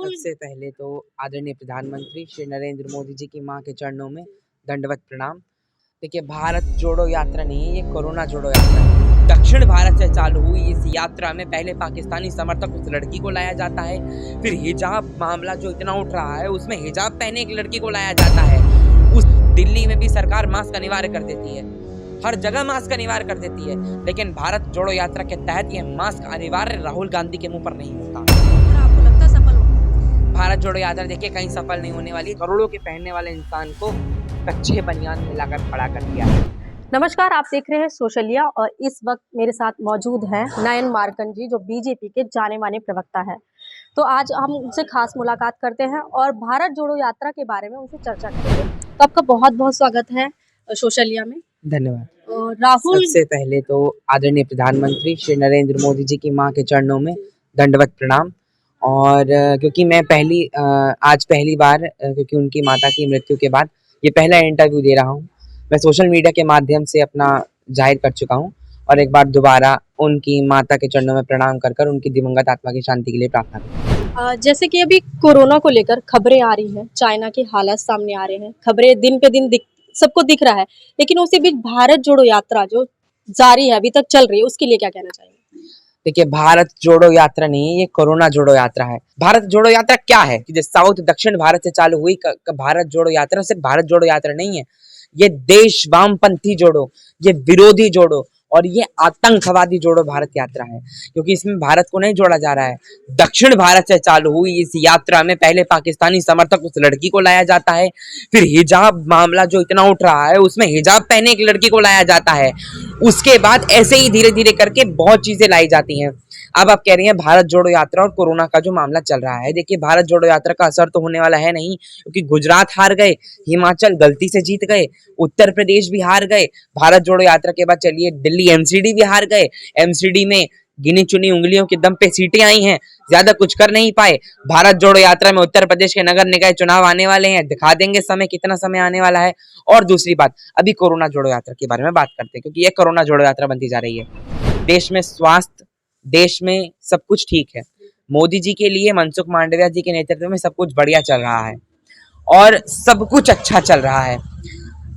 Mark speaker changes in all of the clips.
Speaker 1: सबसे पहले तो आदरणीय प्रधानमंत्री श्री नरेंद्र मोदी जी की मां के चरणों में दंडवत प्रणाम। देखिए, भारत जोड़ो यात्रा नहीं है, ये कोरोना जोड़ो यात्रा है। दक्षिण भारत से चालू हुई इस यात्रा में पहले पाकिस्तानी समर्थक उस लड़की को लाया जाता है, फिर हिजाब मामला जो इतना उठ रहा है उसमें हिजाब पहने एक लड़की को लाया जाता है। उस दिल्ली में भी सरकार मास्क अनिवार्य कर देती है, हर जगह मास्क अनिवार्य कर देती है, लेकिन भारत जोड़ो यात्रा के तहत ये मास्क अनिवार्य राहुल गांधी के मुंह पर नहीं होता।
Speaker 2: आपको लगता सफल होगा?
Speaker 1: भारत जोड़ो यात्रा देखिए कहीं सफल नहीं होने वाली। करोड़ों के पहनने वाले इंसान को कच्चे बनियान में लाकर खड़ा कर दिया है।
Speaker 2: नमस्कार, आप देख रहे हैं सोशलिया और इस वक्त मेरे साथ मौजूद हैं नयन मार्कंड जी, जो बीजेपी के जाने माने प्रवक्ता है। तो आज हम उनसे खास मुलाकात करते हैं और भारत जोड़ो यात्रा के बारे में उनसे चर्चा करेंगे। तो आपका बहुत बहुत स्वागत है सोशलिया में।
Speaker 1: धन्यवाद।
Speaker 2: राहुल,
Speaker 1: सबसे पहले तो आदरणीय प्रधानमंत्री श्री नरेंद्र मोदी जी की मां के चरणों में दंडवत प्रणाम। और क्योंकि मैं आज पहली बार क्योंकि उनकी माता की मृत्यु के बाद ये पहला इंटरव्यू दे रहा हूँ। मैं सोशल मीडिया के माध्यम से अपना जाहिर कर चुका हूँ और एक बार दोबारा उनकी माता के चरणों में प्रणाम कर उनकी दिवंगत आत्मा की शांति के लिए प्रार्थना करूँ।
Speaker 2: जैसे कि अभी कोरोना को लेकर खबरें आ रही हैं, चाइना के हालात सामने आ रहे हैं, खबरें दिन पे दिन सबको दिख रहा है, लेकिन उसी बीच भारत जोड़ो यात्रा जो जारी है, अभी तक चल रही है, उसके लिए क्या कहना चाहिए?
Speaker 1: देखिए, भारत जोड़ो यात्रा नहीं है, ये कोरोना जोड़ो यात्रा है। भारत जोड़ो यात्रा क्या है कि साउथ दक्षिण भारत से चालू हुई भारत जोड़ो यात्रा सिर्फ भारत जोड़ो यात्रा नहीं है, ये देश वामपंथी जोड़ो, ये विरोधी जोड़ो और ये आतंकवादी जोड़ो भारत यात्रा है। क्योंकि इसमें भारत को नहीं जोड़ा जा रहा है। दक्षिण भारत से चालू हुई इस यात्रा में पहले पाकिस्तानी समर्थक उस लड़की को लाया जाता है, फिर हिजाब मामला जो इतना उठ रहा है उसमें हिजाब पहने एक लड़की को लाया जाता है। उसके बाद ऐसे ही धीरे धीरे करके बहुत चीजें लाई जाती हैं। अब आप कह रही हैं भारत जोड़ो यात्रा और कोरोना का जो मामला चल रहा है, देखिए भारत जोड़ो यात्रा का असर तो होने वाला है नहीं, क्योंकि गुजरात हार गए, हिमाचल गलती से जीत गए, उत्तर प्रदेश भी हार गए। भारत जोड़ो यात्रा के बाद चलिए दिल्ली एमसीडी भी हार गए। एमसीडी में गिनी चुनी उंगलियों के दम पे सीटें आई हैं, ज्यादा कुछ कर नहीं पाए। भारत जोड़ो यात्रा में उत्तर प्रदेश के नगर निकाय चुनाव आने वाले हैं, दिखा देंगे समय कितना समय आने वाला है। और दूसरी बात, अभी कोरोना जोड़ो यात्रा के बारे में बात करते हैं, क्योंकि ये कोरोना जोड़ो यात्रा बनती जा रही है। देश में स्वास्थ्य, देश में सब कुछ ठीक है। मोदी जी के लिए मनसुख मांडविया जी के नेतृत्व में सब कुछ बढ़िया चल रहा है और सब कुछ अच्छा चल रहा है।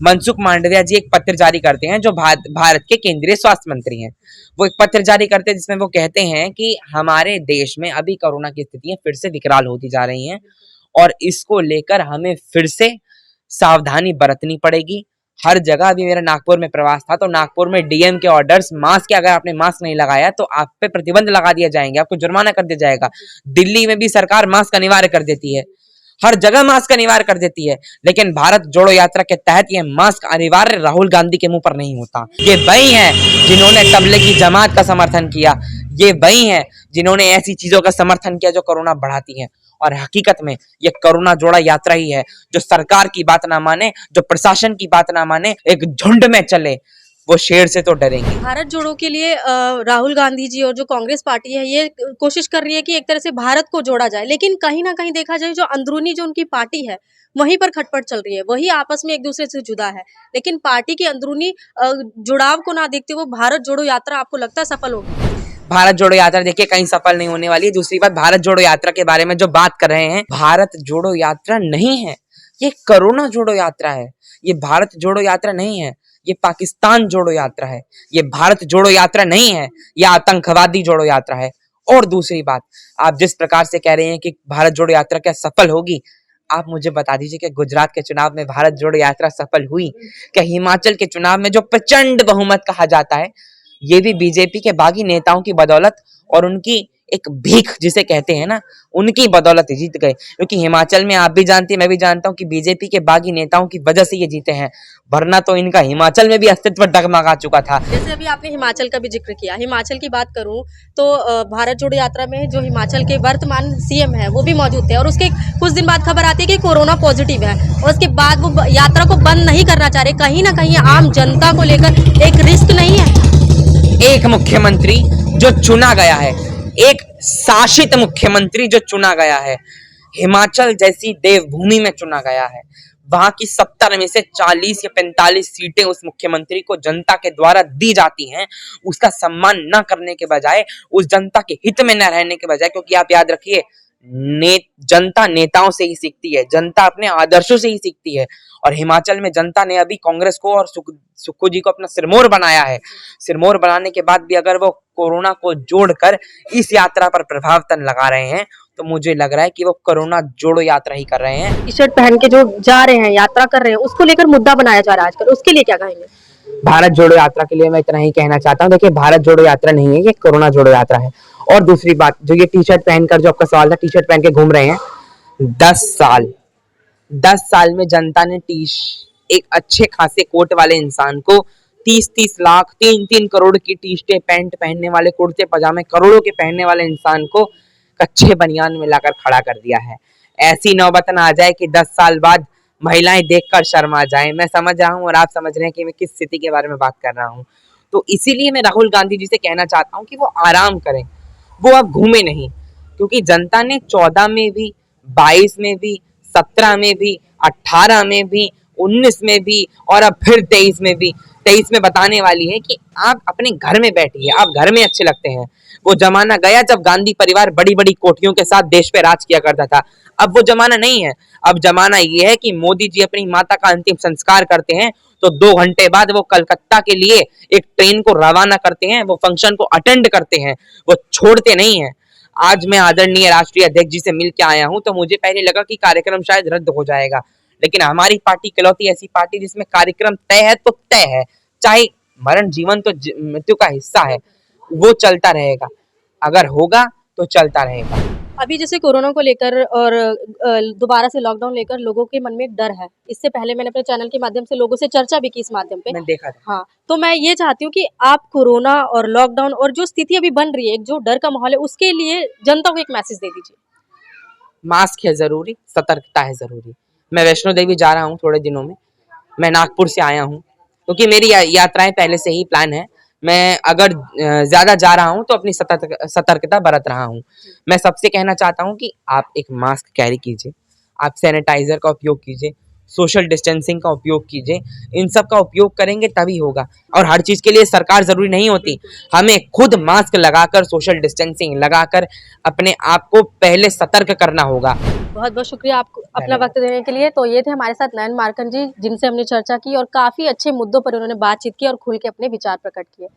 Speaker 1: मनसुख मांडविया जी एक पत्र जारी करते हैं, जो भारत के केंद्रीय स्वास्थ्य मंत्री हैं। वो एक पत्र जारी करते हैं जिसमें वो कहते हैं कि हमारे देश में अभी कोरोना की स्थितियां फिर से विकराल होती जा रही हैं और इसको लेकर हमें फिर से सावधानी बरतनी पड़ेगी। हर जगह, अभी मेरा नागपुर में प्रवास था तो नागपुर में डीएम के ऑर्डर्स, मास्क के, अगर आपने मास्क नहीं लगाया तो आप पे प्रतिबंध लगा दिया जाएंगे, आपको जुर्माना कर दिया जाएगा। दिल्ली में भी सरकार मास्क अनिवार्य कर देती है, हर जगह मास्क अनिवार्य कर देती है, लेकिन भारत जोड़ो यात्रा के तहत ये मास्क अनिवार्य राहुल गांधी के मुंह पर नहीं होता। ये वही हैं जिन्होंने तबलीगी जमात का समर्थन किया, ये वही हैं जिन्होंने ऐसी चीजों का समर्थन किया जो कोरोना बढ़ाती हैं। और हकीकत में ये कोरोना जोड़ा यात्रा ही है। जो सरकार की बात ना माने, जो प्रशासन की बात ना माने, एक झुंड में चले, वो शेर से तो डरेंगे।
Speaker 2: भारत जोड़ो के लिए राहुल गांधी जी और जो कांग्रेस पार्टी है, ये कोशिश कर रही है कि एक तरह से भारत को जोड़ा जाए, लेकिन कहीं ना कहीं देखा जाए जो अंदरूनी जो उनकी पार्टी है वहीं पर खटपट चल रही है, वही आपस में एक दूसरे से जुदा है। लेकिन पार्टी के अंदरूनी जुड़ाव को ना देखते हुए भारत जोड़ो यात्रा आपको लगता है सफल होगी?
Speaker 1: भारत जोड़ो यात्रा देखिए कहीं सफल नहीं होने वाली है। दूसरी बात, भारत जोड़ो यात्रा के बारे में जो बात कर रहे हैं, भारत जोड़ो यात्रा नहीं है, ये कोरोना जोड़ो यात्रा है। ये भारत जोड़ो यात्रा नहीं है, ये पाकिस्तान जोड़ो यात्रा है। ये भारत जोड़ो यात्रा नहीं है, ये आतंकवादी जोड़ो यात्रा है। और दूसरी बात, आप जिस प्रकार से कह रहे हैं कि भारत जोड़ो यात्रा क्या सफल होगी, आप मुझे बता दीजिए कि गुजरात के चुनाव में भारत जोड़ो यात्रा सफल हुई क्या? हिमाचल के चुनाव में जो प्रचंड बहुमत कहा जाता है, ये भी बीजेपी के बागी नेताओं की बदौलत और उनकी एक भीख जिसे कहते हैं ना, उनकी बदौलत जीत गए। क्योंकि हिमाचल में आप भी जानती हैं, मैं भी जानता हूं कि बीजेपी के बागी नेताओं की वजह से ये जीते हैं, वरना तो इनका हिमाचल में भी अस्तित्व डगमगा चुका था।
Speaker 2: जैसे अभी आपने हिमाचल का भी जिक्र किया, हिमाचल की बात करूं तो भारत जोड़ो यात्रा में जो हिमाचल के वर्तमान सीएम है वो भी मौजूद थे और उसके कुछ दिन बाद खबर आती है कि कोरोना पॉजिटिव है और उसके बाद वो यात्रा को बंद नहीं करना चाह रहे। कहीं ना कहीं आम जनता को लेकर एक रिस्क नहीं है?
Speaker 1: एक मुख्यमंत्री जो चुना गया है, एक शासित मुख्यमंत्री जो चुना गया है, हिमाचल जैसी देवभूमि में चुना गया है, वहां की 70 में से 40 या 45 सीटें उस मुख्यमंत्री को जनता के द्वारा दी जाती हैं। उसका सम्मान न करने के बजाय, उस जनता के हित में न रहने के बजाय, क्योंकि आप याद रखिए जनता नेताओं से ही सीखती है, जनता अपने आदर्शों से ही सीखती है। और हिमाचल में जनता ने अभी कांग्रेस को और सुक्खू जी को अपना सिरमौर बनाया है। सिरमौर बनाने के बाद भी अगर वो कोरोना को जोड़कर इस यात्रा पर प्रभाव लगा रहे हैं, तो मुझे लग रहा है कि वो कोरोना जोड़ो यात्रा ही कर रहे हैं।
Speaker 2: टी शर्ट पहन के जो जा रहे हैं, यात्रा कर रहे हैं, उसको लेकर मुद्दा बनाया जा रहा है आजकल, उसके लिए क्या कहेंगे?
Speaker 1: भारत जोड़ो यात्रा के लिए मैं इतना ही कहना चाहता हूँ। देखिए, भारत जोड़ो यात्रा नहीं है, ये कोरोना जोड़ो यात्रा है। और दूसरी बात, जो ये टी शर्ट पहनकर, जो आपका सवाल था, टी शर्ट पहन के घूम रहे हैं, 10 साल में जनता ने एक अच्छे खासे कोट वाले इंसान को 30-30 लाख 3-3 करोड़ की टी शर्ट पैंट पहनने वाले, कुर्ते पजामे करोड़ों के पहनने वाले इंसान को कच्चे बनियान में लाकर खड़ा कर दिया है। ऐसी नौबत ना आ जाए कि 10 साल बाद महिलाएं देखकर शर्मा जाएं। मैं समझ रहा हूं और आप समझ रहे हैं कि मैं किस स्थिति के बारे में बात कर रहा हूं। तो इसीलिए मैं राहुल गांधी जी से कहना चाहता हूं कि वो आराम करें, वो अब घूमे नहीं, क्योंकि जनता ने 14 में भी, 22 में भी, 17 में भी, 18 में भी, 19 में भी और अब फिर 23 में भी, 23 में बताने वाली है कि आप अपने घर में बैठिए, आप घर में अच्छे लगते हैं। वो जमाना गया जब गांधी परिवार बड़ी बड़ी कोठियों के साथ देश पे राज किया करता था। अब वो जमाना नहीं है। अब जमाना ये है कि मोदी जी अपनी माता का अंतिम संस्कार करते हैं तो 2 घंटे बाद वो कलकत्ता के लिए एक ट्रेन को रवाना करते हैं, वो फंक्शन को अटेंड करते हैं, वो छोड़ते नहीं है। आज मैं आदरणीय राष्ट्रीय अध्यक्ष जी से मिल के आया हूं, तो मुझे पहले लगा कि कार्यक्रम शायद रद्द हो जाएगा, लेकिन हमारी पार्टी इकलौती ऐसी पार्टी जिसमें कार्यक्रम तय है तो तय है, चाहे मरण जीवन तो मृत्यु का हिस्सा है, वो चलता रहेगा। अगर होगा तो चलता रहेगा।
Speaker 2: अभी जैसे कोरोना को लेकर और दोबारा से लॉकडाउन लेकर लोगों के मन में एक डर है। इससे पहले मैंने अपने चैनल के माध्यम से लोगों से चर्चा भी की इस माध्यम पे।
Speaker 1: मैंने देखा था।
Speaker 2: हाँ, तो मैं ये चाहती हूँ कि आप कोरोना और लॉकडाउन और जो स्थिति अभी बन रही है, एक जो डर का माहौल है, उसके लिए जनता को एक मैसेज दे दीजिए।
Speaker 1: मास्क है जरूरी, सतर्कता है जरूरी। मैं वैष्णो देवी जा रहा हूँ थोड़े दिनों में। मैं नागपुर से आया हूँ क्योंकि मेरी यात्राएं पहले से ही प्लान है। मैं अगर ज्यादा जा रहा हूँ तो अपनी सतर्कता बरत रहा हूँ। मैं सबसे कहना चाहता हूँ कि आप एक मास्क कैरी कीजिए, आप सैनिटाइजर का उपयोग कीजिए, सोशल डिस्टेंसिंग का उपयोग कीजिए। इन सब का उपयोग करेंगे तभी होगा। और हर चीज के लिए सरकार जरूरी नहीं होती, हमें खुद मास्क लगाकर, सोशल डिस्टेंसिंग लगाकर अपने आप को पहले सतर्क करना होगा।
Speaker 2: बहुत बहुत शुक्रिया आपको अपना वक्त देने के लिए। तो ये थे हमारे साथ नयन मार्कंड जी, जिनसे हमने चर्चा की और काफी अच्छे मुद्दों पर उन्होंने बातचीत की और खुल के अपने विचार प्रकट किए।